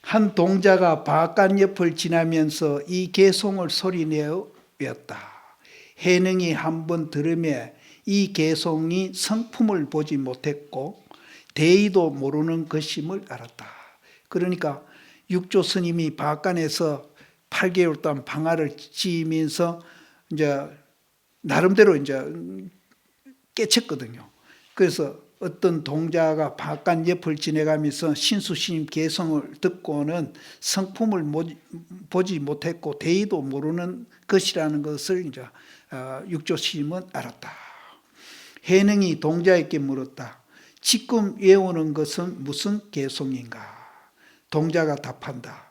한 동자가 바깥 옆을 지나면서 이 개송을 소리내어 외웠다. 해능이 한번 들으며 이 개송이 성품을 보지 못했고 대의도 모르는 것임을 알았다. 그러니까 육조 스님이 바깥에서 8개월 동안 방아를 찌면서 이제 나름대로 이제 깨쳤거든요. 그래서 어떤 동자가 바깥 옆을 지나가면서 신수스님 개성을 듣고는 성품을 보지 못했고 대의도 모르는 것이라는 것을 이제 육조 스님은 알았다. 해능이 동자에게 물었다. 지금 외우는 것은 무슨 개송인가? 동자가 답한다.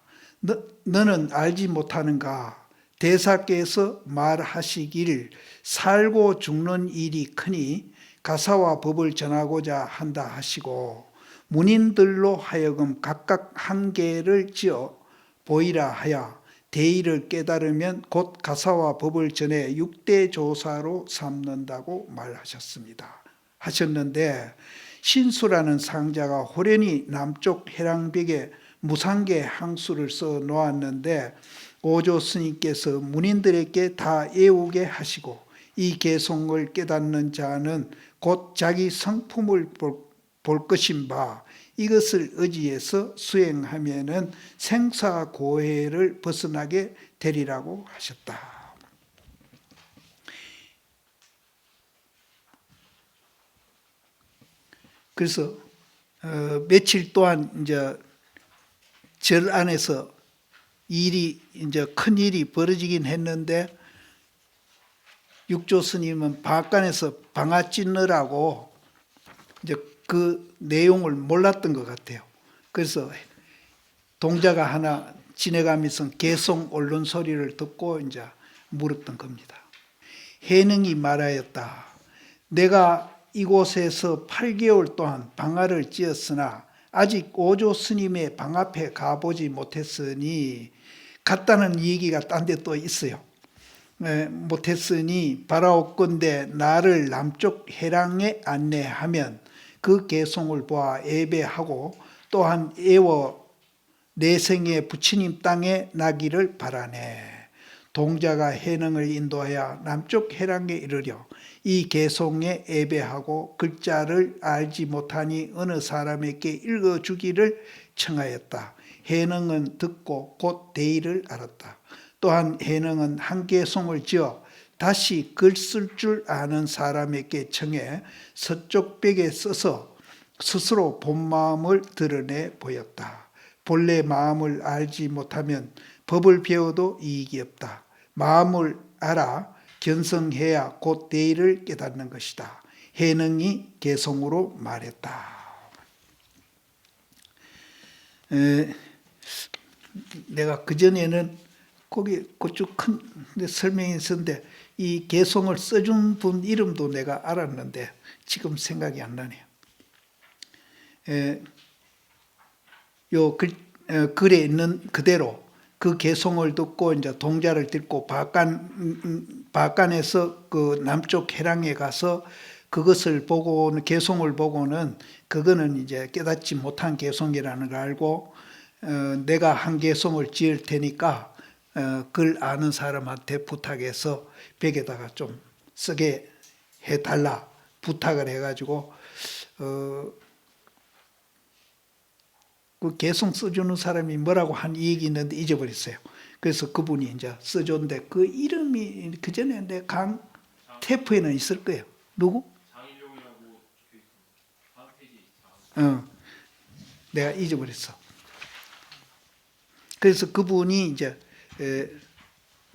너는 알지 못하는가? 대사께서 말하시길 살고 죽는 일이 크니 가사와 법을 전하고자 한다 하시고 문인들로 하여금 각각 한계를 지어 보이라 하여 대의를 깨달으면 곧 가사와 법을 전해 6대 조사로 삼는다고 말하셨습니다. 하셨는데 신수라는 상자가 호련히 남쪽 해랑벽에 무상계 항수를 써 놓았는데 오조 스님께서 문인들에게 다 외우게 하시고 이 개송을 깨닫는 자는 곧 자기 성품을 볼 것인 바 이것을 의지해서 수행하면은 생사고해를 벗어나게 되리라고 하셨다. 그래서 며칠 동안 이제 절 안에서 일이 이제 큰 일이 벌어지긴 했는데 육조 스님은 바깥에서 방아 찢느라고 이제 그 내용을 몰랐던 것 같아요. 그래서 동자가 하나 지나가면서 개송 옳는 소리를 듣고 이제 물었던 겁니다. 해능이 말하였다. 내가 이곳에서 8개월 동안 방아를 찧었으나 아직 오조 스님의 방 앞에 가보지 못했으니 갔다는 얘기가 딴 데 또 있어요. 못했으니 바라옵건대 나를 남쪽 해랑에 안내하면 그 개송을 보아 예배하고 또한 애워 내생의 부처님 땅에 나기를 바라네. 동자가 해능을 인도하여 남쪽 해랑에 이르려 이 개송에 예배하고 글자를 알지 못하니 어느 사람에게 읽어주기를 청하였다. 해능은 듣고 곧 대의를 알았다. 또한 해능은 한 개송을 지어 다시 글 쓸 줄 아는 사람에게 청해 서쪽 벽에 써서 스스로 본 마음을 드러내 보였다. 본래 마음을 알지 못하면 법을 배워도 이익이 없다. 마음을 알아 견성해야 곧 대의를 깨닫는 것이다. 해능이 개송으로 말했다. 내가 그전에는 거기 그쪽 큰 설명이 있었는데 이 개송을 써준 분 이름도 내가 알았는데 지금 생각이 안 나네요. 요 글에 있는 그대로 그 개송을 듣고 이제 동자를 듣고 바간에서 그 남쪽 해랑에 가서 그것을 보고는 개송을 보고는 그거는 이제 깨닫지 못한 개송이라는 걸 알고 내가 한 개송을 지을 테니까 글 아는 사람한테 부탁해서 벽에다가 좀 쓰게 해달라 부탁을 해가지고 그 개송 써주는 사람이 뭐라고 한 얘기 있는데 잊어버렸어요. 그래서 그분이 이제 써줬는데 그 이름이 그 전에 내 강 테이프에는 있을 거예요. 누구? 장일용이라고 적혀있습니다. 내가 잊어버렸어. 그래서 그분이 이제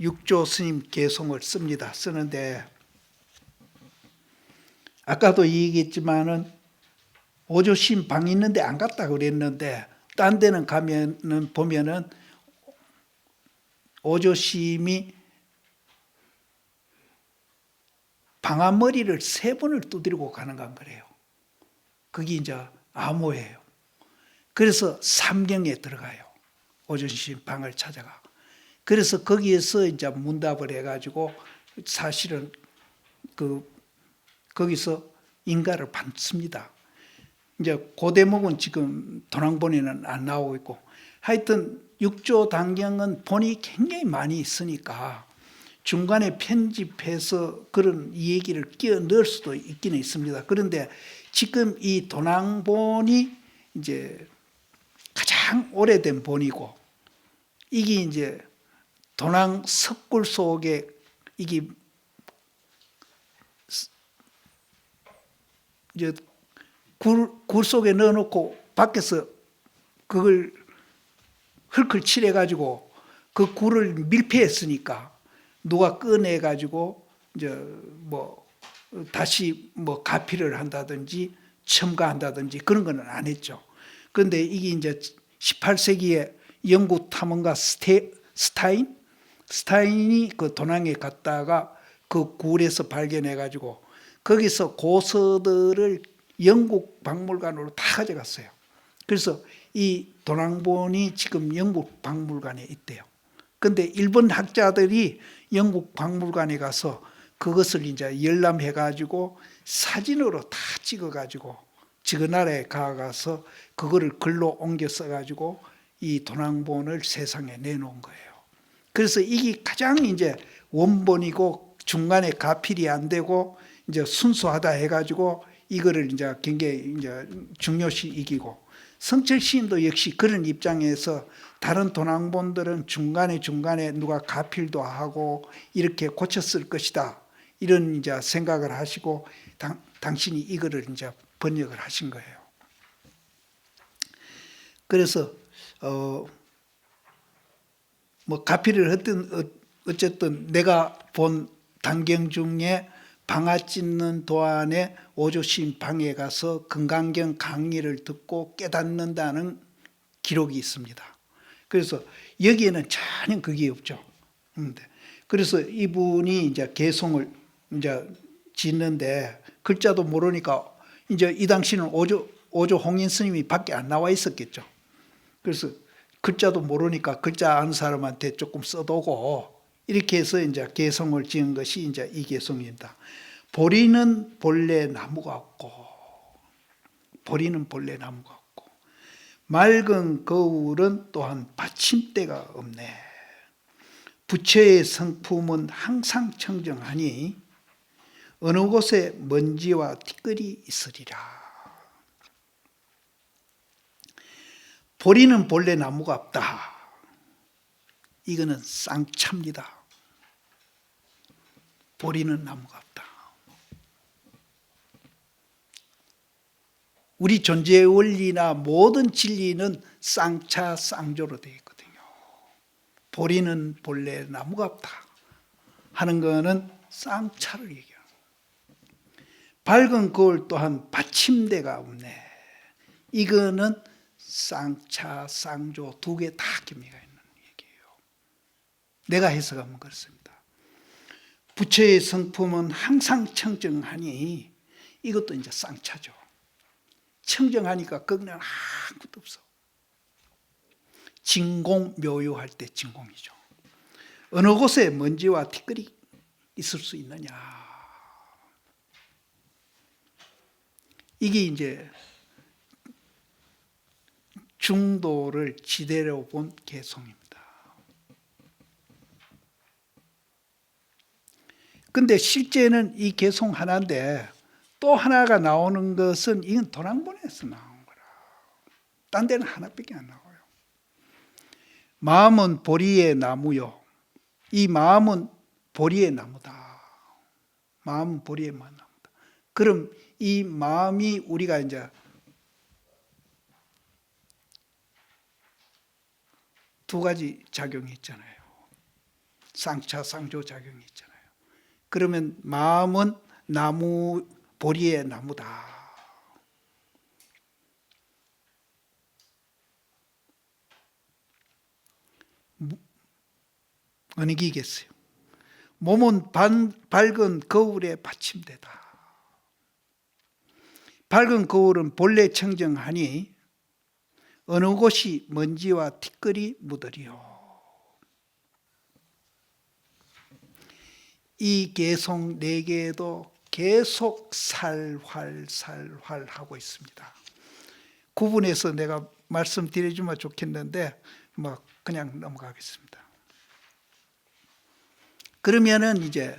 육조 스님 개송을 씁니다. 쓰는데 아까도 얘기했지만은 오조심 방 있는데 안 갔다 그랬는데 딴 데는 가면은 보면은 오조심이 방아머리를 3번을 두드리고 가는 건 그래요. 그게 이제 암호예요. 그래서 삼경에 들어가요. 오조심 방을 찾아가. 그래서 거기에서 이제 문답을 해가지고 사실은 거기서 인가를 받습니다. 이제 그 대목은 지금 도랑본에는 안 나오고 있고 하여튼 6조 단경은 본이 굉장히 많이 있으니까 중간에 편집해서 그런 얘기를 끼워 넣을 수도 있기는 있습니다. 그런데 지금 이 도낭본이 이제 가장 오래된 본이고, 이게 이제 도낭 석굴 속에 이게 이제 굴 속에 넣어놓고 밖에서 그걸 흙을 칠해가지고 그 굴을 밀폐했으니까 누가 꺼내가지고 이제 뭐 다시 뭐 가피를 한다든지 첨가한다든지 그런 거는 안 했죠. 그런데 이게 이제 18세기에 영국 탐험가 스타인이 그 도낭에 갔다가 그 굴에서 발견해가지고 거기서 고서들을 영국 박물관으로 다 가져갔어요. 그래서 이 도낭본이 지금 영국 박물관에 있대요. 근데 일본 학자들이 영국 박물관에 가서 그것을 이제 열람해가지고 사진으로 다 찍어가지고 저 나라에 가서 그거를 글로 옮겨 써가지고 이 도낭본을 세상에 내놓은 거예요. 그래서 이게 가장 이제 원본이고 중간에 가필이 안 되고 이제 순수하다 해가지고 이거를 이제 굉장히 이제 중요시 이기고, 성철 시인도 역시 그런 입장에서 다른 도낭본들은 중간에 누가 가필도 하고 이렇게 고쳤을 것이다, 이런 이제 생각을 하시고 당신이 이거를 이제 번역을 하신 거예요. 그래서 뭐 가필을 했든 어쨌든 내가 본 단경 중에 방아 찢는 도안에 오조심 방에 가서 금강경 강의를 듣고 깨닫는다는 기록이 있습니다. 그래서 여기에는 전혀 그게 없죠. 그래서 이분이 이제 개송을 이제 짓는데 글자도 모르니까 이제 이 당시는 오조 홍인 스님이 밖에 안 나와 있었겠죠. 그래서 글자도 모르니까 글자 아는 사람한테 조금 써두고 이렇게 해서 이제 개송을 지은 것이 이제 이 개송입니다. 보리는 본래 나무가 없고, 맑은 거울은 또한 받침대가 없네. 부처의 성품은 항상 청정하니 어느 곳에 먼지와 티끌이 있으리라. 보리는 본래 나무가 없다. 이거는 쌍차입니다. 보리는 나무가 없다. 우리 존재의 원리나 모든 진리는 쌍차 쌍조로 되어 있거든요. 보리는 본래 나무가 없다 하는 거는 쌍차를 얘기해요. 밝은 거울 또한 받침대가 없네. 이거는 쌍차 쌍조 두 개 다 겸비가 있는 얘기예요. 내가 해석하면 그렇습니다. 부처의 성품은 항상 청정하니 이것도 이제 쌍차죠. 청정하니까 거기는 아무것도 없어. 진공 묘유할 때 진공이죠. 어느 곳에 먼지와 티끌이 있을 수 있느냐. 이게 이제 중도를 지대로 본 개송입니다. 근데 실제는 이 개송 하나인데 또 하나가 나오는 것은 이건 도낭본에서 나온 거라. 딴 데는 하나밖에 안 나와요. 마음은 보리의 나무요. 이 마음은 보리의 나무다. 마음은 보리의 나무다. 그럼 이 마음이 우리가 이제 두 가지 작용이 있잖아요. 쌍차, 쌍조 작용이 있잖아요. 그러면 마음은 나무, 보리의 나무다. 어느 기겠어요? 몸은 밝은 거울의 받침대다. 밝은 거울은 본래 청정하니 어느 곳이 먼지와 티끌이 묻으리요. 이 개송 4개도 계속 살활 하고 있습니다. 구분해서 내가 말씀드려주면 좋겠는데 뭐 그냥 넘어가겠습니다. 그러면은 이제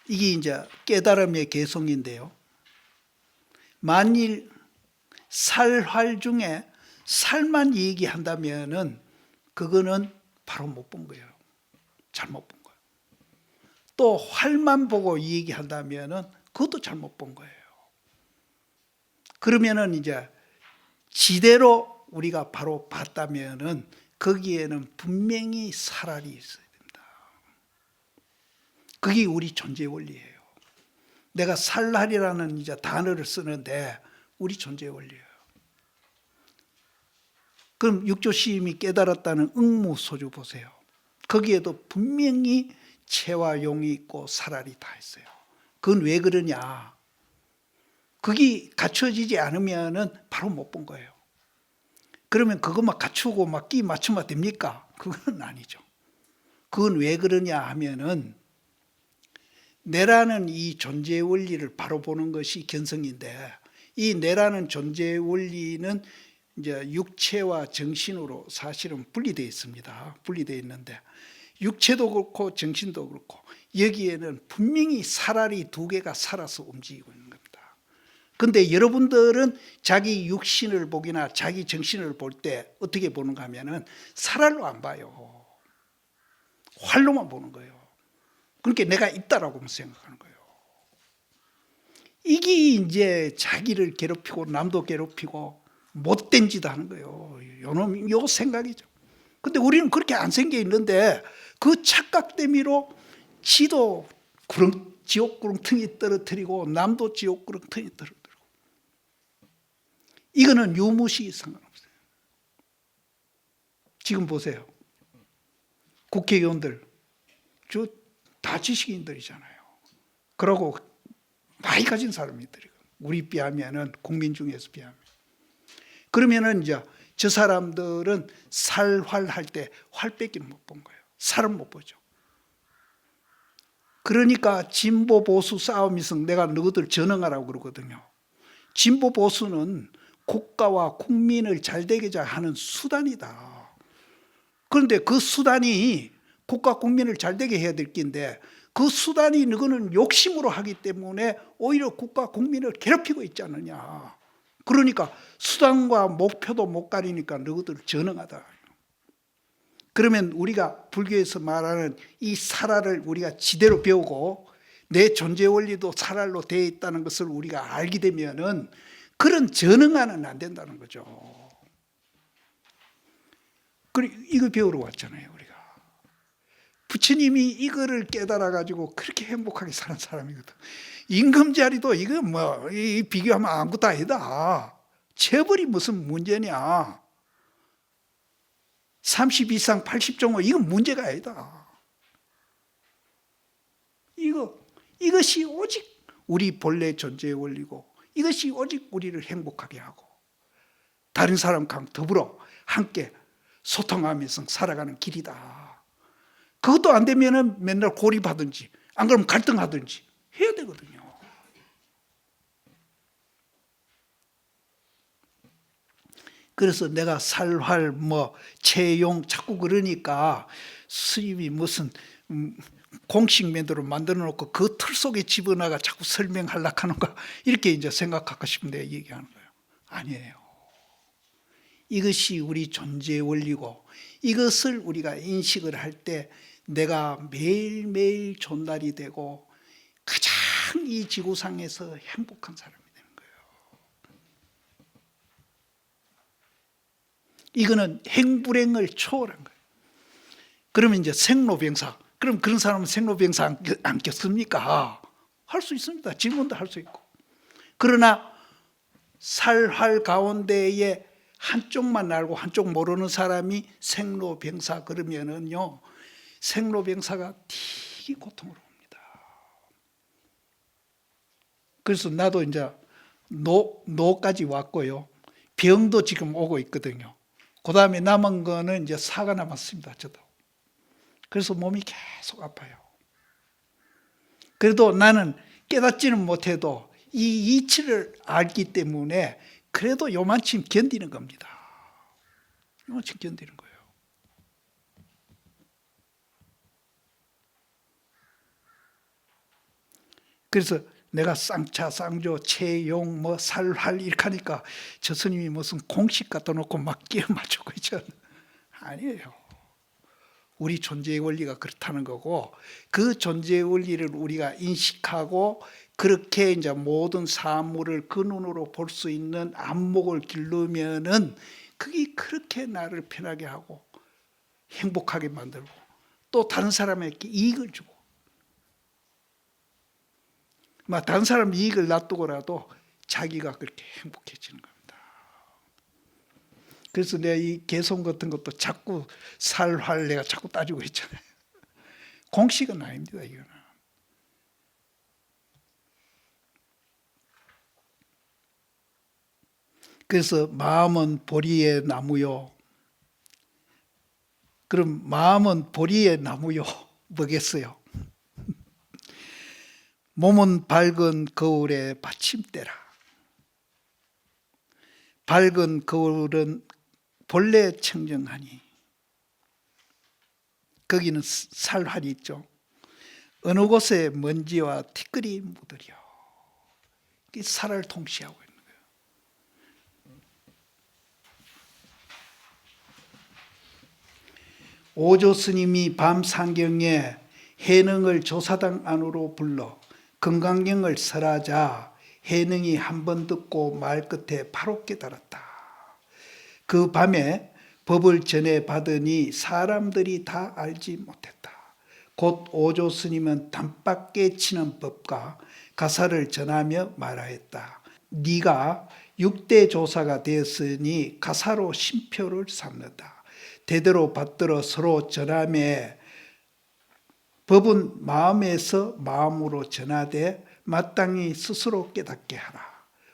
이게 깨달음의 개성인데요. 만일 살활 중에 살만 얘기한다면은 그거는 바로 못 본 거예요. 잘못 본 거예요. 또 활만 보고 얘기한다면은 그것도 잘못 본 거예요. 그러면은 이제 지대로 우리가 바로 봤다면은 거기에는 분명히 살알이 있어요. 그게 우리 존재 원리예요. 내가 살활이라는 이제 단어를 쓰는데 우리 존재 원리예요. 그럼 육조 시임이 깨달았다는 응무소주 보세요. 거기에도 분명히 채와 용이 있고 살알이 다 있어요. 그건 왜 그러냐? 그게 갖춰지지 않으면은 바로 못 본 거예요. 그러면 그것만 갖추고 막 끼 맞추면 됩니까? 그건 아니죠. 그건 왜 그러냐 하면은 내라는 이 존재 원리를 바로 보는 것이 견성인데, 이 내라는 존재 원리는 이제 육체와 정신으로 사실은 분리되어 있습니다. 분리되어 있는데 육체도 그렇고 정신도 그렇고 여기에는 분명히 살알이 두 개가 살아서 움직이고 있는 겁니다. 그런데 여러분들은 자기 육신을 보기나 자기 정신을 볼 때 어떻게 보는가 하면은 살알로 안 봐요. 활로만 보는 거예요. 그렇게 내가 있다라고 생각하는 거예요. 이게 이제 자기를 괴롭히고 남도 괴롭히고 못된 짓 하는 거예요. 요 생각이죠. 근데 우리는 그렇게 안 생겨 있는데 그 착각 때문에 지도 지옥 구렁텅이 떨어뜨리고 남도 지옥 구렁텅이 떨어뜨리고. 이거는 유무시 상관없어요. 지금 보세요. 국회의원들 다 지식인들이잖아요. 그러고 많이 가진 사람들이 우리 비하면은 국민 중에서 비하면. 그러면은 이제 저 사람들은 살활할 때 활빼기는 못 본 거예요. 살은 못 보죠. 그러니까 진보 보수 싸움에서 내가 너희들 전응하라고 그러거든요. 진보 보수는 국가와 국민을 잘되게 하는 수단이다. 그런데 그 수단이 국가 국민을 잘되게 해야 될 긴데 그 수단이 너희는 욕심으로 하기 때문에 오히려 국가 국민을 괴롭히고 있지 않느냐. 그러니까 수단과 목표도 못 가리니까 너희들 전응하다. 그러면 우리가 불교에서 말하는 이 살알을 우리가 지대로 배우고 내 존재 원리도 살알로 되어 있다는 것을 우리가 알게 되면은 그런 전응하는 안 된다는 거죠. 그리고 이거 배우러 왔잖아요, 우리가. 부처님이 이거를 깨달아 가지고 그렇게 행복하게 사는 사람이거든. 임금자리도 이거 뭐 비교하면 아무것도 아니다. 체벌이 무슨 문제냐. 30 이상 80종호 이건 문제가 아니다. 이것이 오직 우리 본래 존재의 원리고 이것이 오직 우리를 행복하게 하고 다른 사람과 더불어 함께 소통하면서 살아가는 길이다. 그것도 안 되면은 맨날 고립하든지 안 그러면 갈등하든지 해야 되거든요. 그래서 내가 살활 채용 자꾸 그러니까 스님이 무슨 공식 매도로 만들어 놓고 그 틀 속에 집어넣어가 자꾸 설명하려고 하는가 이렇게 이제 생각하고 싶은데 얘기하는 거예요. 아니에요. 이것이 우리 존재의 원리고 이것을 우리가 인식을 할 때 내가 매일매일 존달이 되고 가장 이 지구상에서 행복한 사람이 되는 거예요. 이거는 행불행을 초월한 거예요. 그러면 이제 생로병사. 그럼 그런 사람은 생로병사 안 겪습니까? 할 수 있습니다. 질문도 할 수 있고. 그러나 살활 가운데에 한쪽만 알고 한쪽 모르는 사람이 생로병사 그러면은요, 생로병사가 되게 고통을 옵니다. 그래서 나도 이제 노까지 왔고요. 병도 지금 오고 있거든요. 그 다음에 남은 거는 이제 사가 남았습니다. 저도. 그래서 몸이 계속 아파요. 그래도 나는 깨닫지는 못해도 이 이치를 알기 때문에 그래도 요만큼 견디는 겁니다. 이만큼 견디는 거예요. 그래서 내가 쌍차, 쌍조, 채용, 뭐 살활 이렇게 하니까 저 스님이 무슨 공식 갖다 놓고 막 끼워 맞추고 있잖아요. 아니에요. 우리 존재의 원리가 그렇다는 거고, 그 존재의 원리를 우리가 인식하고 그렇게 이제 모든 사물을 그 눈으로 볼 수 있는 안목을 기르면은 그게 그렇게 나를 편하게 하고 행복하게 만들고 또 다른 사람에게 이익을 주고, 막 다른 사람 이익을 놔두고라도 자기가 그렇게 행복해지는 겁니다. 그래서 내가 이 개성 같은 것도 자꾸 살활 내가 자꾸 따지고 있잖아요. 공식은 아닙니다, 이거는. 그래서 마음은 보리의 나무요. 그럼 마음은 보리의 나무요. 뭐겠어요? 몸은 밝은 거울의 받침대라. 밝은 거울은 본래 청정하니 거기는 살활이 있죠. 어느 곳에 먼지와 티끌이 묻으려. 살을 통치하고 있는 거예요. 오조 스님이 밤 상경에 해능을 조사당 안으로 불러 금강경을 설하자 해능이 한 번 듣고 말 끝에 바로 깨달았다. 그 밤에 법을 전해 받으니 사람들이 다 알지 못했다. 곧 오조 스님은 단밖에 치는 법과 가사를 전하며 말하였다. 네가 6대 조사가 되었으니 가사로 심표를 삼는다. 대대로 받들어 서로 전하며 법은 마음에서 마음으로 전하되 마땅히 스스로 깨닫게 하라.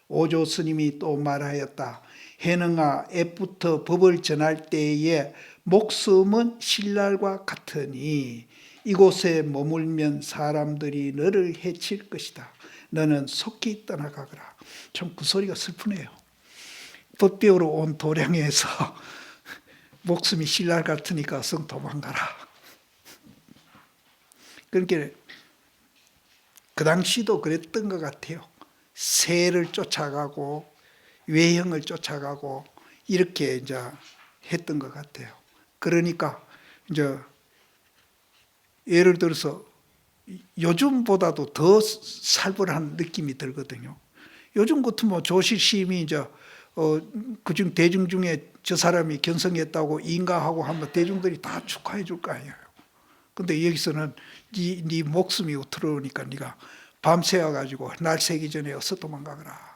오조 스님이 또 말하였다. 해능아, 애부터 법을 전할 때에 목숨은 신랄과 같으니 이곳에 머물면 사람들이 너를 해칠 것이다. 너는 속히 떠나가거라. 참 그 소리가 슬프네요. 법 배우러 온 도량에서 목숨이 신랄 같으니까 성 도망가라. 그러니까 그 당시도 그랬던 것 같아요. 세를 쫓아가고 외형을 쫓아가고 이렇게 이제 했던 것 같아요. 그러니까 이제 예를 들어서 요즘보다도 더 살벌한 느낌이 들거든요. 요즘 같으면 조실심이 이제 그중 대중 중에 저 사람이 견성했다고 인가하고 하면 대중들이 다 축하해 줄 거 아니에요. 근데 여기서는 네 목숨이 들어오니까 네가 밤새워 가지고 날 새기 전에 어서 도망가거라.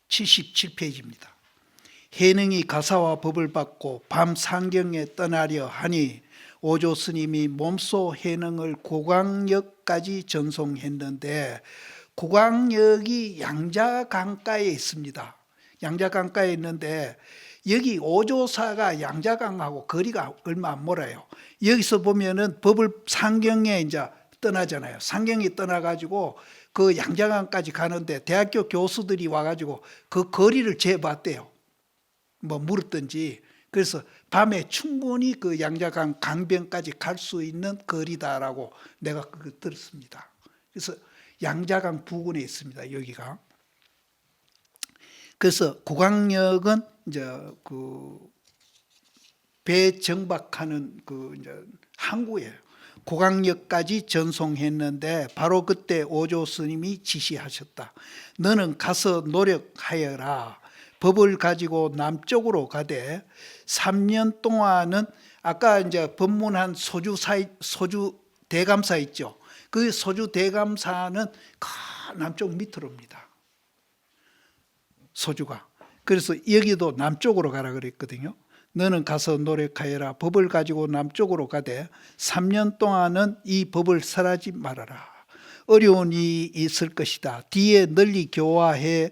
77페이지입니다. 해능이 가사와 법을 받고 밤 상경에 떠나려 하니 오조 스님이 몸소 해능을 고광역까지 전송했는데, 고광역이 양자강가에 있습니다. 양자강가에 있는데 여기 오조사가 양자강하고 거리가 얼마 안 멀어요. 여기서 보면은 법을 상경에 이제 떠나잖아요. 상경이 떠나가지고 그 양자강까지 가는데 대학교 교수들이 와가지고 그 거리를 재봤대요. 뭐 물었든지. 그래서 밤에 충분히 그 양자강 강변까지 갈 수 있는 거리다라고 내가 그거 들었습니다. 그래서 양자강 부근에 있습니다. 여기가. 그래서 고광역은 이제 그 배 정박하는 그 이제 항구예요. 고광역까지 전송했는데 바로 그때 오조 스님이 지시하셨다. 너는 가서 노력하여라. 법을 가지고 남쪽으로 가되 3년 동안은 아까 이제 법문한 소주 대감사 있죠. 그 소주 대감사는 남쪽 밑으로입니다. 소주가. 그래서 여기도 남쪽으로 가라 그랬거든요. 너는 가서 노력하여라. 법을 가지고 남쪽으로 가되 3년 동안은 이 법을 설하지 말아라. 어려운 일이 있을 것이다. 뒤에 널리 교화해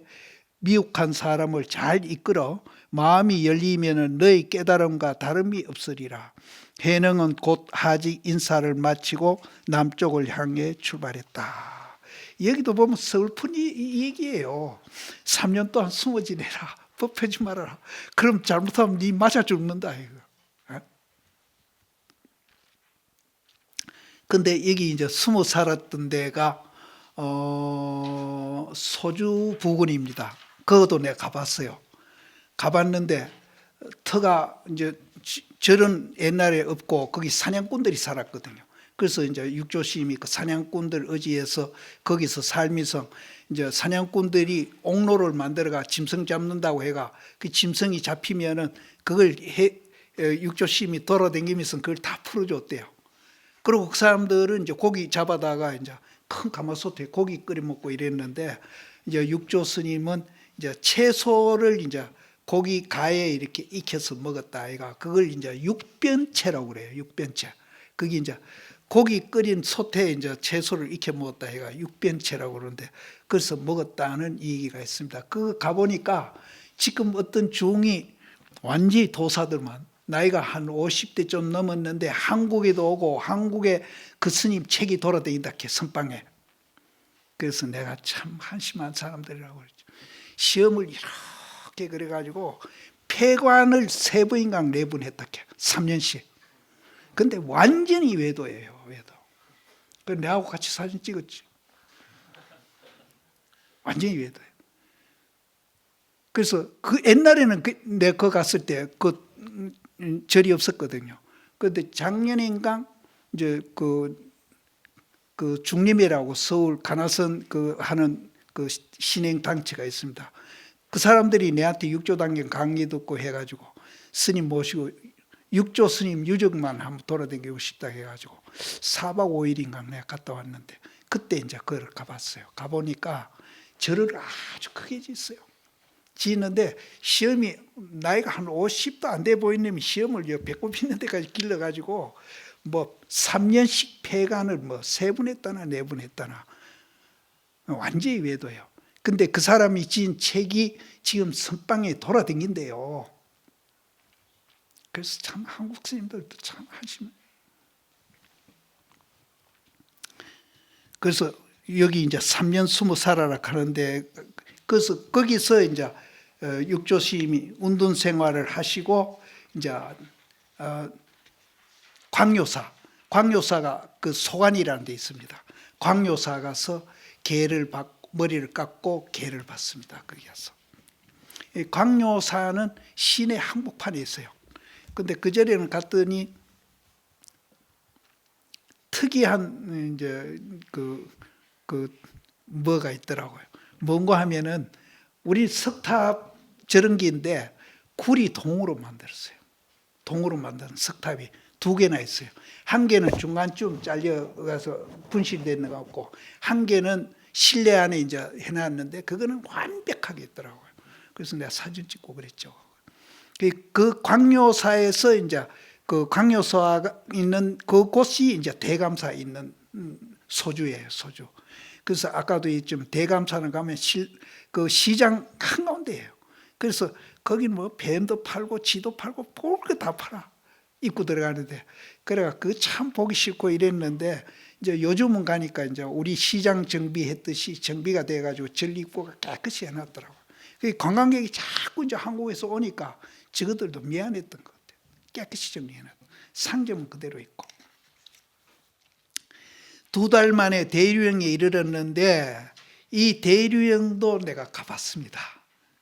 미혹한 사람을 잘 이끌어 마음이 열리면 너의 깨달음과 다름이 없으리라. 해능은 곧 하직 인사를 마치고 남쪽을 향해 출발했다. 여기도 보면 슬픈 이 얘기예요. 3년 동안 숨어 지내라. 법하지 말아라. 그럼 잘못하면 네 맞아 죽는다 이거. 근데 여기 이제 숨어 살았던 데가 소주 부근입니다. 그것도 내가 가봤어요. 가봤는데 터가 이제 절은 옛날에 없고 거기 사냥꾼들이 살았거든요. 그래서 이제 육조심이 그 사냥꾼들 의지해서 거기서 살면서 이제 사냥꾼들이 옥로를 만들어가 짐승 잡는다고 해가 그 짐승이 잡히면은 그걸 육조심이 돌아다니면서 그걸 다 풀어줬대요. 그리고 그 사람들은 이제 고기 잡아다가 이제 큰 가마솥에 고기 끓여 먹고 이랬는데 이제 육조 스님은 이제 채소를 이제 고기 가에 이렇게 익혀서 먹었다 아이가. 그걸 이제 육변채라고 그래요. 육변채. 그게 이제 고기 끓인 솥에 이제 채소를 익혀 먹었다 해가 육변채라고 그러는데 그래서 먹었다는 얘기가 있습니다. 그 가보니까 지금 어떤 중이 완전히 도사들만 나이가 한 50대 좀 넘었는데 한국에도 오고 한국에 그 스님 책이 돌아다닌다 해 선방에. 그래서 내가 참 한심한 사람들이라고 그랬죠. 시험을 이렇게 그래가지고 폐관을 3번인가 4번 했다 해 3년씩. 근데 완전히 외도예요. 외도. 그래서 내하고 같이 사진 찍었지. 완전히 외도예요. 그래서 그 옛날에는 내가 거 갔을 때 그 절이 없었거든요. 그런데 작년인가 이제 그 중림이라고 서울 가나선 그 하는 그 신행 단체가 있습니다. 그 사람들이 내한테 육조단경 강의 듣고 해가지고 스님 모시고 육조 스님 유적만 한번 돌아다니고 싶다 해가지고 4박 5일인가 내가 갔다 왔는데 그때 이제 그걸 가봤어요. 가보니까 절을 아주 크게 짓어요. 지는데 시험이 나이가 한 50도 안 돼 보이는 놈이 시험을 배꼽 있는 데까지 길러가지고 뭐 3년씩 폐간을 뭐 3번 했다나 4번 했다나 완전히 외도예요. 근데 그 사람이 지은 책이 지금 선방에 돌아다닌대요. 그래서 참 한국 스님들도 참 한심해요. 그래서 여기 이제 3년 숨어 살아라 하는데 그래서 거기서 이제 육조 스님이 운동 생활을 하시고 이제 광요사가 그 소관이라는 데 있습니다. 광요사 가서 개를 받고 머리를 깎고 개를 받습니다. 거기 가서. 광요사는 시내 한복판에 있어요. 근데 그 전에는 갔더니 특이한 이제 그 뭐가 있더라고요. 뭔가 하면은 우리 석탑 저런 게인데 굴이 동으로 만들었어요. 동으로 만든 석탑이 2개나 있어요. 한 개는 중간쯤 잘려가서 분실된 것 같고 한 개는 실내 안에 이제 해놨는데 그거는 완벽하게 있더라고요. 그래서 내가 사진 찍고 그랬죠. 그 광요사에서 이제 그 광요사가 있는 그곳이 이제 대감사 있는 소주예요, 소주. 그래서 아까도 좀 대감사는 가면 그 시장 한가운데예요. 그래서 거기는 뭐 뱀도 팔고 쥐도 팔고 볼 거 다 팔아. 입고 들어가는데 그래가 그 참 보기 싫고 이랬는데 이제 요즘은 가니까 이제 우리 시장 정비했듯이 정비가 돼가지고 절 입구가 깨끗이 해놨더라고요. 관광객이 자꾸 이제 한국에서 오니까 저것들도 미안했던 것 같아요. 깨끗이 정리해놨. 상점은 그대로 있고. 2달 만에 대류영에 이르렀는데 이 대류영도 내가 가봤습니다.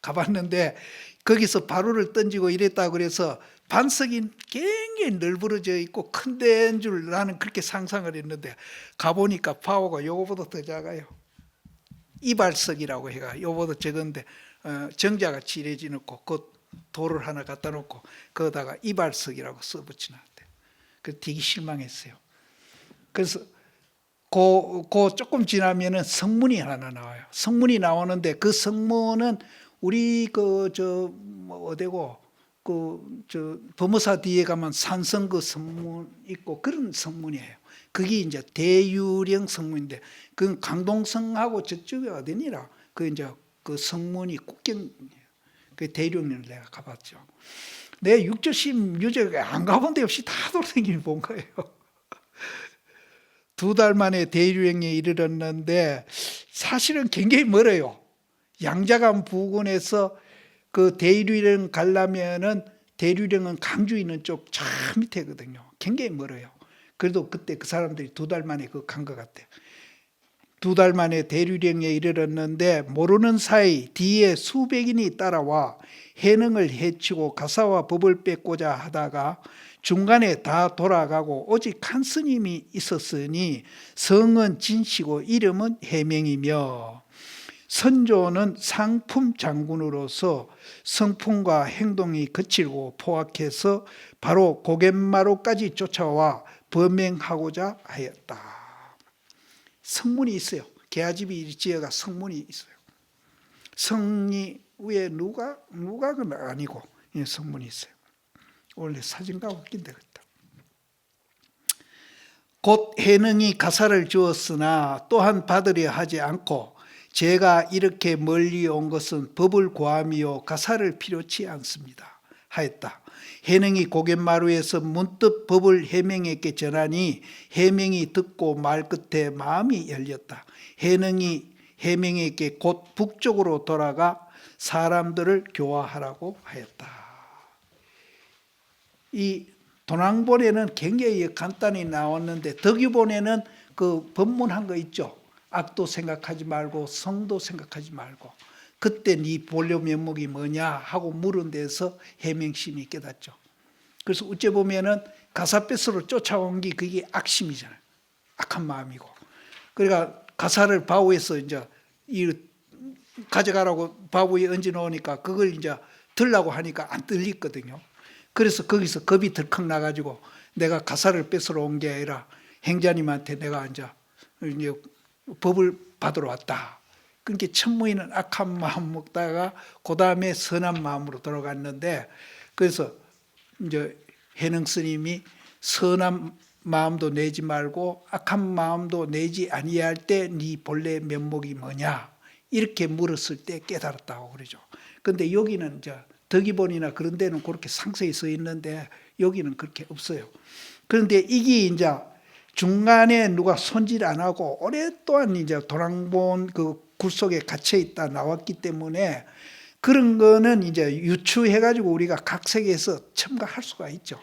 가봤는데 거기서 바로를 던지고 이랬다고 그래서 반석이 굉장히 널브러져 있고 큰 데인 줄 나는 그렇게 상상을 했는데 가보니까 파워가 요거보다 더 작아요. 이발석이라고 해가 요거보다 적은데 정자가 칠해지 놓고 그 돌을 하나 갖다 놓고 거기다가 이발석이라고 써붙여놨대. 그 되게 실망했어요. 그래서 그 조금 지나면은 성문이 하나 나와요. 성문이 나오는데 그 성문은 우리 어디고 범어사 뒤에 가면 산성 그 성문 있고 그런 성문이에요. 그게 이제 대유령 성문인데 그 강동성하고 저쪽이 어디니라 그 이제 그 성문이 국경 그 대유령을 내가 가봤죠. 내 육조심 유적에 안 가본 데 없이 다 돌아다니는 본 거예요. 2달 만에 대류령에 이르렀는데 사실은 굉장히 멀어요. 양자간 부근에서 그 대류령 가려면은 대류령은 강주 있는 쪽 저 밑에거든요. 굉장히 멀어요. 그래도 그때 그 사람들이 2달 만에 그 간 것 같아요. 2달 만에 대류령에 이르렀는데 모르는 사이 뒤에 수백인이 따라와 해능을 해치고 가사와 법을 뺏고자 하다가 중간에 다 돌아가고 오직 한 스님이 있었으니 성은 진시고 이름은 해명이며 선조는 상품 장군으로서 성품과 행동이 거칠고 포악해서 바로 고갯마루까지 쫓아와 범행하고자 하였다. 성문이 있어요. 개아집이 지어가 성문이 있어요. 성이 위에 누각은 아니고 성문이 있어요. 원래 사진가 웃긴 되겠다. 곧 해능이 가사를 주었으나 또한 받으려 하지 않고 제가 이렇게 멀리 온 것은 법을 구함이요 가사를 필요치 않습니다 하였다. 해능이 고갯마루에서 문득 법을 해명에게 전하니 해명이 듣고 말 끝에 마음이 열렸다. 해능이 해명에게 곧 북쪽으로 돌아가 사람들을 교화하라고 하였다. 이 도난본에는 굉장히 간단히 나왔는데 덕유본에는 그 법문한 거 있죠. 악도 생각하지 말고 성도 생각하지 말고 그때 네 본래 면목이 뭐냐 하고 물은 데서 해명심이 깨닫죠. 그래서 어째 보면은 가사뺏으로 쫓아온 게 그게 악심이잖아요. 악한 마음이고. 그러니까 가사를 바위에서 이제 이 가져가라고 바위에 얹어 놓으니까 그걸 이제 들라고 하니까 안 들리거든요. 그래서 거기서 겁이 덜컥 나가지고 내가 가사를 뺏으러 온 게 아니라 행자님한테 내가 이제 법을 받으러 왔다. 그러니까 천무이는 악한 마음 먹다가 그 다음에 선한 마음으로 돌아갔는데 그래서 이제 해능 스님이 선한 마음도 내지 말고 악한 마음도 내지 아니할 때 네 본래 면목이 뭐냐 이렇게 물었을 때 깨달았다고 그러죠. 근데 여기는 이제 덕이본이나 그런 데는 그렇게 상세히 써 있는데 여기는 그렇게 없어요. 그런데 이게 이제 중간에 누가 손질 안 하고 오랫동안 이제 도랑본 그 굴 속에 갇혀 있다 나왔기 때문에 그런 거는 이제 유추해 가지고 우리가 각 세계에서 첨가할 수가 있죠.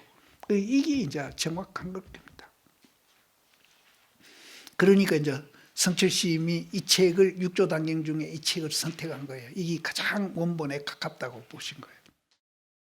이게 이제 정확한 겁니다. 그러니까 이제 성철스님이 이 책을 육조단경 중에 이 책을 선택한 거예요. 이게 가장 원본에 가깝다고 보신 거예요.